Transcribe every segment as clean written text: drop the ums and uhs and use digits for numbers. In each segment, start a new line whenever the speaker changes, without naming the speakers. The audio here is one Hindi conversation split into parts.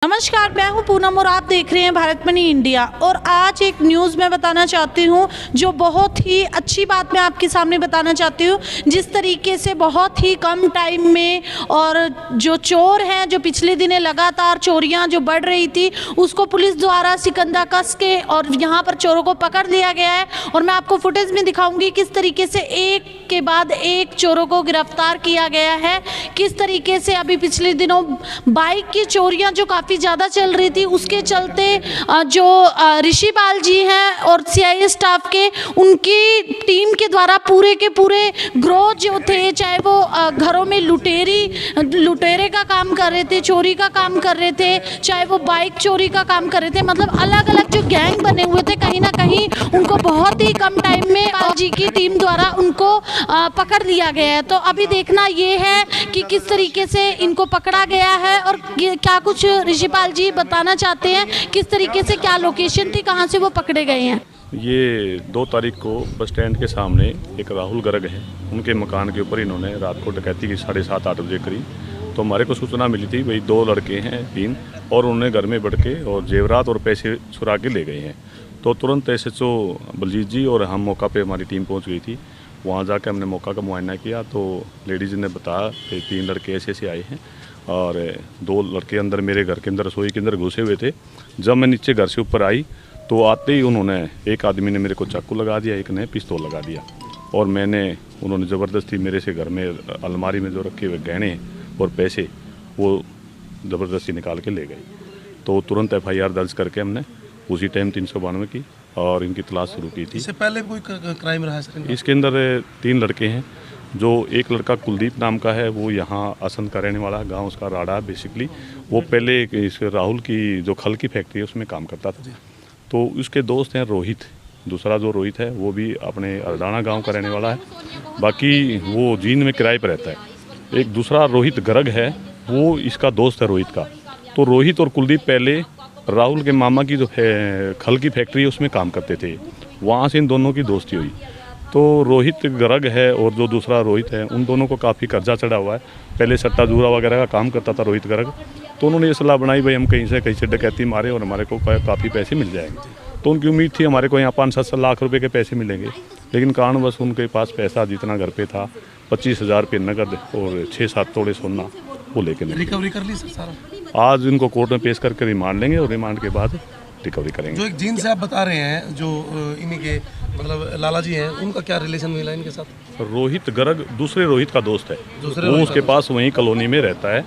नमस्कार, मैं हूं पूनम और आप देख रहे हैं भारत मनी इंडिया। और आज एक न्यूज़ मैं बताना चाहती हूं जो बहुत ही अच्छी बात मैं आपके सामने बताना चाहती हूं। जिस तरीके से बहुत ही कम टाइम में और जो चोर हैं, जो पिछले दिनों लगातार चोरियां जो बढ़ रही थी, उसको पुलिस द्वारा शिकंजा कस के और यहां पर चोरों को पकड़ लिया गया है। और मैं आपको फुटेज में दिखाऊंगी किस तरीके से एक के बाद एक चोरों को गिरफ्तार किया गया है। किस तरीके से अभी पिछले दिनों बाइक की चोरियां जो काफ़ी ज़्यादा चल रही थी, उसके चलते जो ऋषिपाल जी हैं और सीआईए स्टाफ के उनकी टीम के द्वारा पूरे के पूरे ग्रोह जो थे, चाहे वो घरों में लुटेरे का काम कर रहे थे, चोरी का काम कर रहे थे, चाहे वो बाइक चोरी का काम कर रहे थे, मतलब अलग अलग जो गैंग बने हुए थे, कहीं ना कहीं उनको बहुत ही कम टाइम में जी की टीम द्वारा उनको पकड़ लिया गया है। तो अभी देखना ये है कि किस तरीके से इनको पकड़ा गया है और क्या कुछ ऋषिपाल जी बताना चाहते हैं, किस तरीके से क्या लोकेशन थी, कहाँ से वो पकड़े गए हैं।
ये 2 तारीख को बस स्टैंड के सामने एक राहुल गर्ग है, उनके मकान के ऊपर इन्होंने रात को डकैती की 7:30-8 बजे करीब। तो हमारे को सूचना मिली थी भाई 2 लड़के हैं 3 और उन्होंने घर में बढ़ के और जेवरात और पैसे चुरा के ले गए हैं। तो तुरंत SHO बलजीत जी और हम मौका पे हमारी टीम पहुंच गई थी। वहाँ जाकर हमने मौका का मुआयना किया तो लेडीज़ ने बताया कि 3 लड़के ऐसे आए हैं और 2 लड़के अंदर मेरे घर के अंदर रसोई के अंदर घुसे हुए थे। जब मैं नीचे घर से ऊपर आई तो आते ही उन्होंने, एक आदमी ने मेरे को चाकू लगा दिया, एक ने पिस्तौल लगा दिया और उन्होंने ज़बरदस्ती मेरे से घर में अलमारी में जो रखे हुए गहने और पैसे वो ज़बरदस्ती निकाल के ले गए। तो तुरंत FIR दर्ज करके हमने उसी टाइम 392 की और इनकी तलाश शुरू की थी।
इससे पहले कोई क्राइम रहा है?
इसके अंदर 3 लड़के हैं। जो एक लड़का कुलदीप नाम का है, वो यहाँ असंध का रहने वाला, गांव उसका राड़ा बेसिकली। वो पहले इस राहुल की जो खल की फैक्ट्री है उसमें काम करता था। तो उसके दोस्त हैं रोहित, दूसरा जो रोहित है वो भी अपने अरडाना गांव का रहने वाला है। बाकी वो जींद में किराए पर रहता है। एक दूसरा रोहित गर्ग है, वो इसका दोस्त है रोहित का। तो रोहित और कुलदीप पहले राहुल के मामा की जो है खल की फैक्ट्री है उसमें काम करते थे। वहाँ से इन दोनों की दोस्ती हुई। तो रोहित गर्ग है और जो दूसरा रोहित है, उन दोनों को काफ़ी कर्जा चढ़ा हुआ है। पहले सट्टा जूरा वगैरह का काम करता था रोहित गर्ग। तो उन्होंने ये सलाह बनाई भाई हम कहीं से डकैती मारे और हमारे को काफ़ी पैसे मिल जाएंगे। तो उनकी उम्मीद थी हमारे को यहाँ 5-7 लाख रुपए के पैसे मिलेंगे, लेकिन कारणवश उनके पास पैसा जितना घर पे था 25,000 रुपये नकद और 6-7 तोड़े सोना वो लेके
रिकवरी कर ली सर सारा?
आज इनको कोर्ट में पेश करके रिमांड लेंगे और रिमांड के बाद रिकवरी करेंगे।
जो एक जींद से आप बता रहे हैं, जो इन्हीं के मतलब लाला जी हैं, उनका क्या रिलेशन मिला इनके साथ?
रोहित गर्ग दूसरे रोहित का दोस्त है, वो उसके पास वहीं कॉलोनी में रहता है।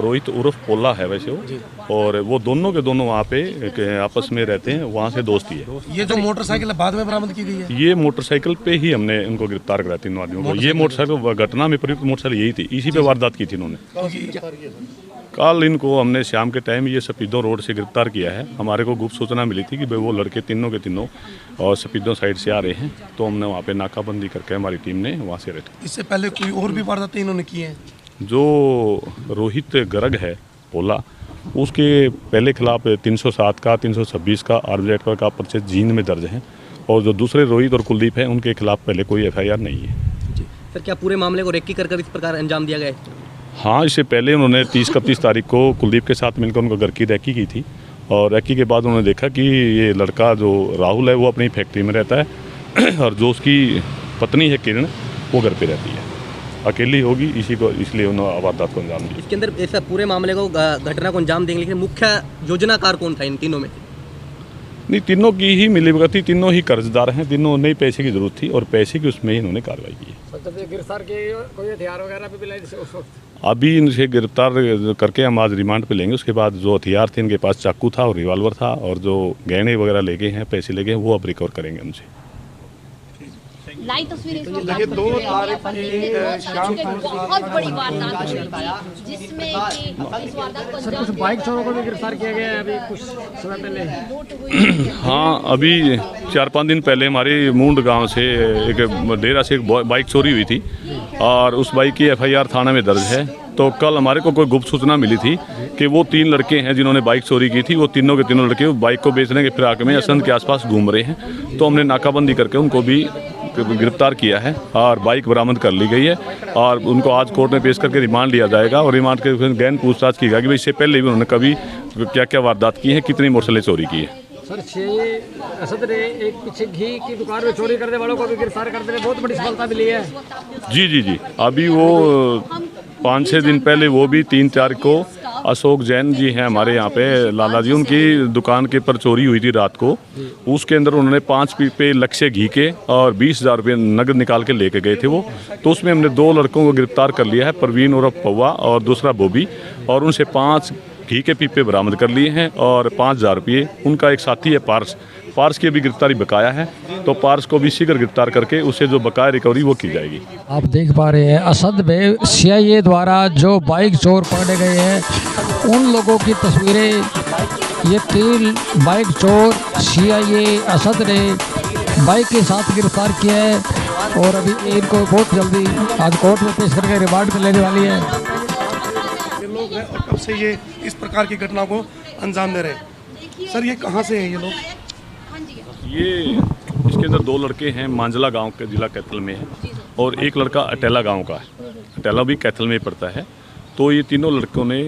रोहित उर्फ पोला है वैसे वो, और वो दोनों के दोनों वहाँ पे आपस में रहते हैं, वहाँ से दोस्ती है।
ये जो मोटरसाइकिल बाद में बरामद की गई है,
ये मोटरसाइकिल पे ही हमने इनको गिरफ्तार करा 3 आदमियों को। ये मोटरसाइकिल घटना में प्रयुक्त मोटरसाइकिल यही थी, इसी पे वारदात की थी इन्होंने। कल इनको हमने शाम के टाइम ये सफीदों रोड से गिरफ्तार किया है। हमारे को गुप्त सूचना मिली थी कि भाई वो लड़के तीनों के तीनों और सफीदों साइड से आ रहे हैं। तो हमने वहाँ पे नाकाबंदी करके हमारी टीम ने वहाँ से रेड।
इससे पहले कोई और भी वारदातें इन्होंने की हैं?
जो रोहित गर्ग है पोला, उसके पहले खिलाफ 307 का 326 का आर्म्स एक्ट का पर्चे जींद में दर्ज हैं। और जो दूसरे रोहित और कुलदीप हैं उनके खिलाफ पहले कोई FIR नहीं है।
सर, क्या पूरे मामले को रेकी कर इस प्रकार अंजाम दिया गया है?
हाँ, इससे पहले उन्होंने 30-31 तारीख को कुलदीप के साथ मिलकर उनको घर की रैकी की थी और रैकी के बाद उन्होंने देखा कि ये लड़का जो राहुल है वो अपनी फैक्ट्री में रहता है और जो उसकी पत्नी है किरण वो घर पे रहती है, अकेली होगी, इसलिए उन्होंने वारदात को अंजाम दिया।
इसके अंदर ऐसा पूरे मामले को घटना को अंजाम देंगे, लेकिन मुख्य योजनाकार कौन था इन तीनों में?
नहीं, तीनों की ही मिलीभगत थी, तीनों ही कर्जदार हैं, तीनों नहीं पैसे की जरूरत थी और पैसे की उसमें ही इन्होंने कार्रवाई की है।
गिरफ्तार किए कोई हथियार वगैरह भी मिला उस वक्त?
अभी इनसे गिरफ्तार करके हम आज रिमांड पे लेंगे। उसके बाद जो हथियार थे, इनके पास चाकू था और रिवॉल्वर था और जो गहने वगैरह ले गए हैं, पैसे ले गए, वो अब रिकवर करेंगे उनसे।
लाइव तस्वीरें इस वक्त आपको 2 तारीख की शाम को बहुत बड़ी वारदात हुई थी, जिसमें कि इस वारदात को अंजाम
कुछ बाइक चोरों को भी गिरफ्तार किया गया है अभी कुछ समय पहले।
हाँ, अभी 4-5 दिन पहले हमारे मूंड गांव से एक डेरा से एक बाइक चोरी हुई थी और उस बाइक की FIR थाना में दर्ज है। तो कल हमारे को कोई गुप्त सूचना मिली थी कि वो 3 लड़के हैं जिन्होंने बाइक चोरी की थी। वो तीनों के तीनों लड़के बाइक को बेचने के फिराक में असंध के आसपास घूम रहे हैं। तो हमने नाकाबंदी करके उनको भी गिरफ्तार किया है और बाइक बरामद कर ली गई है और उनको आज कोर्ट में पेश करके रिमांड लिया जाएगा और रिमांड के गहन पूछताछ की जाएगी। इससे पहले भी उन्होंने कभी क्या क्या वारदात की हैं, कितनी मोटरसाइकिलें चोरी की है।
सर 6 असद ने एक पीछे घी की दुकान में चोरी करने वालों को भी गिरफ्तार करने में बहुत बड़ी सफलता मिली है।
जी, अभी वो 5-6 दिन पहले वो भी 3-4 को अशोक जैन जी हैं हमारे यहाँ पे लाला जी, उनकी दुकान के पर चोरी हुई थी रात को। उसके अंदर उन्होंने 5 पीपे लक्ष्य घी के और 20,000 रुपये नगद निकाल के लेके गए थे वो। तो उसमें हमने 2 लड़कों को गिरफ्तार कर लिया है, परवीन उर्फ पौवा और दूसरा बॉबी, और उनसे 5 घी के पीपे बरामद कर लिए हैं और 5,000 रुपये। उनका एक साथी है पार्स की भी गिरफ्तारी बकाया है, तो पार्स को भी शीघ्र गिरफ्तार करके उससे जो बकाया रिकवरी वो की जाएगी।
आप देख पा रहे हैं असद में CIA द्वारा जो बाइक चोर पकड़े गए हैं उन लोगों की तस्वीरें। ये 3 बाइक चोर CIA असद ने बाइक के साथ गिरफ्तार किया है और अभी इनको बहुत जल्दी आज कोर्ट में पेश करके रिमांड पर लेने वाली है।
ये लोग हैं और कब से ये इस प्रकार की घटना को अंजाम दे रहे हैं? सर ये कहाँ से हैं ये लोग?
ये इसके अंदर 2 लड़के हैं, मांझला गांव के जिला कैथल में है, और एक लड़का अटेला गांव का है। अटेला भी कैथल में ही पड़ता है। तो ये तीनों लड़कों ने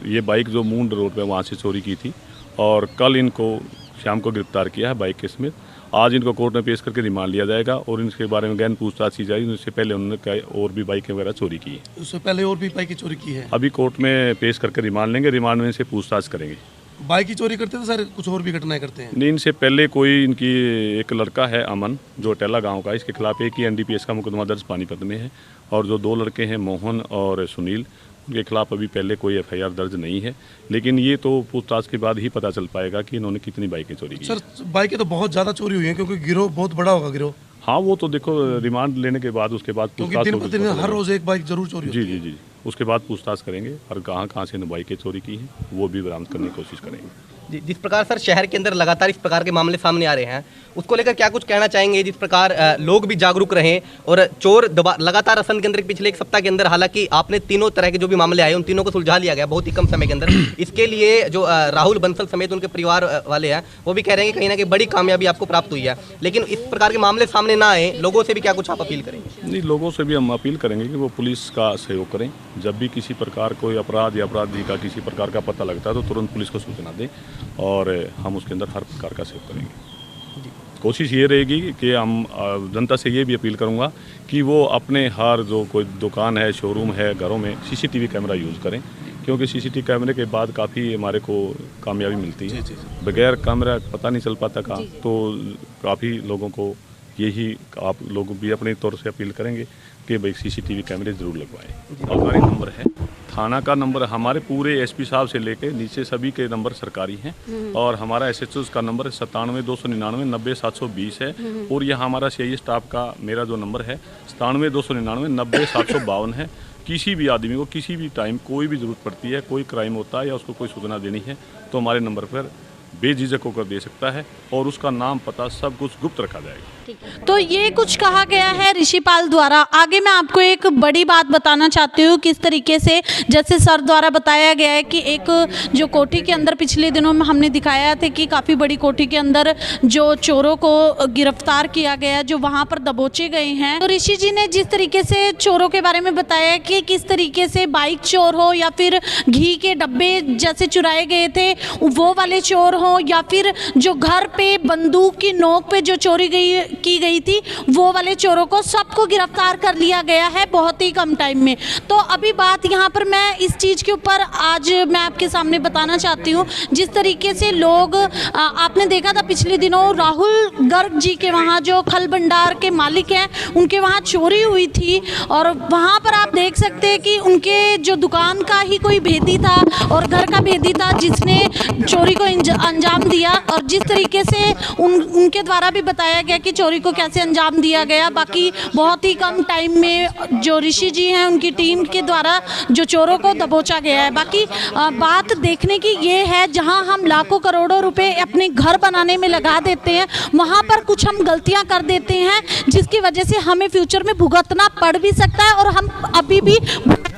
ये बाइक जो मूंड रोड पे वहाँ से चोरी की थी, और कल इनको शाम को गिरफ्तार किया है बाइक के समेत। आज इनको कोर्ट में पेश करके रिमांड लिया जाएगा और इनके बारे में गहन पूछताछ की जाएगी। उससे पहले उन्होंने और भी बाइकें वगैरह चोरी की है।
उससे पहले और भी बाइकें चोरी की है।
अभी कोर्ट में पेश करके रिमांड लेंगे, रिमांड में इनसे पूछताछ करेंगे।
बाइक की चोरी करते थे सर, कुछ और भी घटनाएं करते हैं?
नहीं, इनसे पहले कोई इनकी एक लड़का है अमन जो टेला गांव का, इसके खिलाफ एक ही NDPS का मुकदमा दर्ज पानीपत में है, और जो 2 लड़के हैं मोहन और सुनील, उनके खिलाफ अभी पहले कोई FIR दर्ज नहीं है। लेकिन ये तो पूछताछ के बाद ही पता चल पाएगा कि इन्होंने कितनी बाइकें चोरी की।
सर बाइकें तो बहुत ज़्यादा चोरी हुई हैं, क्योंकि गिरोह बहुत बड़ा होगा गिरोह।
हाँ, वो तो देखो रिमांड लेने के बाद उसके बाद
क्योंकि दिन प्रतिदिन हर रोज़ एक बाइक जरूर चोरी होती है।
जी, उसके बाद पूछताछ करेंगे और कहाँ से इन्होंने बाइकें चोरी की हैं वो भी बरामद करने की कोशिश करेंगे।
जिस प्रकार सर शहर के अंदर लगातार इस प्रकार के मामले सामने आ रहे हैं, उसको लेकर क्या कुछ कहना चाहेंगे? जिस प्रकार लोग भी जागरूक रहें और चोर लगातार असम के अंदर पिछले 1 सप्ताह के अंदर, हालांकि आपने तीनों तरह के जो भी मामले आए उन तीनों को सुलझा लिया गया बहुत ही कम समय के अंदर। इसके लिए जो राहुल बंसल समेत उनके परिवार वाले हैं वो भी कह रहे हैं कि कहीं ना कहीं बड़ी कामयाबी आपको प्राप्त हुई है। लेकिन इस प्रकार के मामले सामने ना आए, लोगों से भी क्या कुछ आप अपील करेंगे?
नहीं, लोगों से भी हम अपील करेंगे कि वो पुलिस का सहयोग करें। जब भी किसी प्रकार कोई अपराध या अपराधी का किसी प्रकार का पता लगता है तो तुरंत पुलिस को सूचना दें, और हम उसके अंदर हर प्रकार का सहयोग करेंगे। कोशिश ये रहेगी कि हम जनता से ये भी अपील करूँगा कि वो अपने हर जो कोई दुकान है, शोरूम है, घरों में CCTV कैमरा यूज़ करें, क्योंकि CCTV कैमरे के बाद काफ़ी हमारे को कामयाबी मिलती है। बगैर कैमरा पता नहीं चल पाता कहाँ, तो काफ़ी लोगों को यही आप लोग भी अपने तौर से अपील करेंगे कि भाई CCTV कैमरे ज़रूर लगवाएं। सरकारी नंबर है, थाना का नंबर हमारे पूरे SP साहब से लेके नीचे सभी के नंबर सरकारी हैं, और हमारा SHO का नंबर 97-299 90-720 है, और यह हमारा CI स्टाफ का मेरा जो नंबर है 97-299 90-752 है। किसी भी आदमी को किसी भी टाइम कोई भी ज़रूरत पड़ती है, कोई क्राइम होता है या उसको कोई सूचना देनी है, तो हमारे नंबर पर बेझिझक होकर दे सकता है, और उसका नाम पता सब कुछ गुप्त रखा जाएगा।
तो ये कुछ कहा गया है ऋषिपाल द्वारा। आगे मैं आपको एक बड़ी बात बताना चाहती हूँ, किस तरीके से जैसे सर द्वारा बताया गया है कि एक जो कोठी के अंदर पिछले दिनों में हमने दिखाया था कि काफ़ी बड़ी कोठी के अंदर जो चोरों को गिरफ्तार किया गया, जो वहाँ पर दबोचे गए हैं। तो ऋषि जी ने जिस तरीके से चोरों के बारे में बताया कि किस तरीके से बाइक चोर हो या फिर घी के डब्बे जैसे चुराए गए थे वो वाले चोर हो, या फिर जो घर पे बंदूक की नोक पे जो चोरी की गई थी वो वाले चोरों को सबको गिरफ्तार कर लिया गया है बहुत ही कम टाइम में। तो अभी बात यहाँ पर मैं इस चीज़ के ऊपर आज मैं आपके सामने बताना चाहती हूँ, जिस तरीके से लोग आपने देखा था पिछले दिनों राहुल गर्ग जी के वहाँ जो खल भंडार के मालिक हैं उनके वहाँ चोरी हुई थी, और वहाँ पर आप देख सकते हैं कि उनके जो दुकान का ही कोई भेदी था और घर का भेदी था जिसने चोरी को अंजाम दिया, और जिस तरीके से उनके द्वारा भी बताया गया कि चोरी को कैसे अंजाम दिया गया। बाकी बहुत ही कम टाइम में जो ऋषि जी हैं उनकी टीम के द्वारा जो चोरों को दबोचा गया है। बाकी बात देखने की ये है, जहां हम लाखों करोड़ों रुपए अपने घर बनाने में लगा देते हैं वहां पर कुछ हम गलतियां कर देते हैं जिसकी वजह से हमें फ्यूचर में भुगतना पड़ भी सकता है और हम अभी भी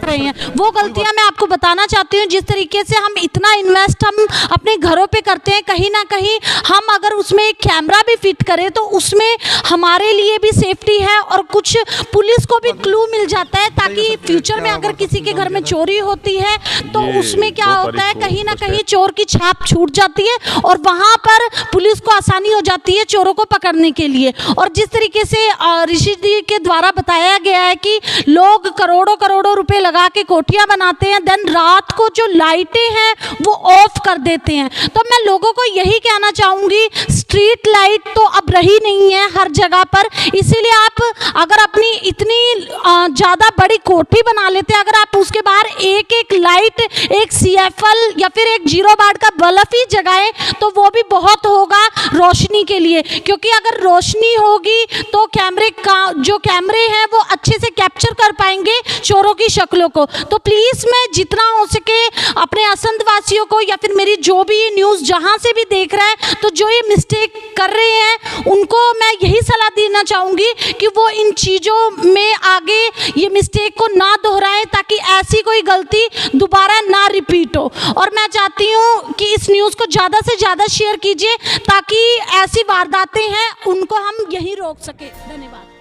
रहे हैं। वो गलतियां मैं आपको बताना चाहती हूँ। जिस तरीके से हम इतना इन्वेस्ट हम अपने घरों पे करते हैं, कहीं ना कहीं हम अगर उसमें एक कैमरा भी फिट करें तो उसमें हमारे लिए भी सेफ्टी है और कुछ पुलिस को भी क्लू मिल जाता है, ताकि फ्यूचर में अगर किसी के घर में चोरी होती है तो उसमें क्या होता है, कहीं ना कहीं चोर की छाप छूट जाती है और वहाँ पर पुलिस को आसानी हो जाती है चोरों को पकड़ने के लिए। और जिस तरीके से ऋषि जी के द्वारा बताया गया है कि लोग करोड़ों करोड़ों रुपए लगा के कोठियां बनाते हैं, देन रात को जो लाइटें हैं वो ऑफ कर देते हैं। तो मैं लोगों को यही कहना चाहूंगी, स्ट्रीट लाइट तो अब रही नहीं है हर जगह पर, इसीलिए आप अगर अपनी इतनी ज़्यादा बड़ी कोठी बना लेते हैं, अगर आप उसके बाहर एक एक लाइट, एक CFL या फिर एक 0 वाट का बल्ब ही जगाएं तो वो भी बहुत होगा रोशनी के लिए, क्योंकि अगर रोशनी होगी तो जो कैमरे हैं वो अच्छे से कैप्चर कर पाएंगे चोरों की शक्लों को। तो प्लीज़ मैं जितना हो सके अपने असंध वासियों को या फिर मेरी जो भी न्यूज़ जहाँ से भी देख रहा है तो जो ये मिस्टेक कर रहे हैं उनको मैं यही सलाह देना चाहूँगी कि वो इन चीज़ों में आगे ये मिस्टेक को ना दोहराएं, ताकि ऐसी कोई गलती दोबारा ना रिपीट हो। और मैं चाहती हूँ कि इस न्यूज़ को ज़्यादा से ज़्यादा शेयर कीजिए ताकि ऐसी वारदातें हैं उनको हम यहीं रोक सके। धन्यवाद।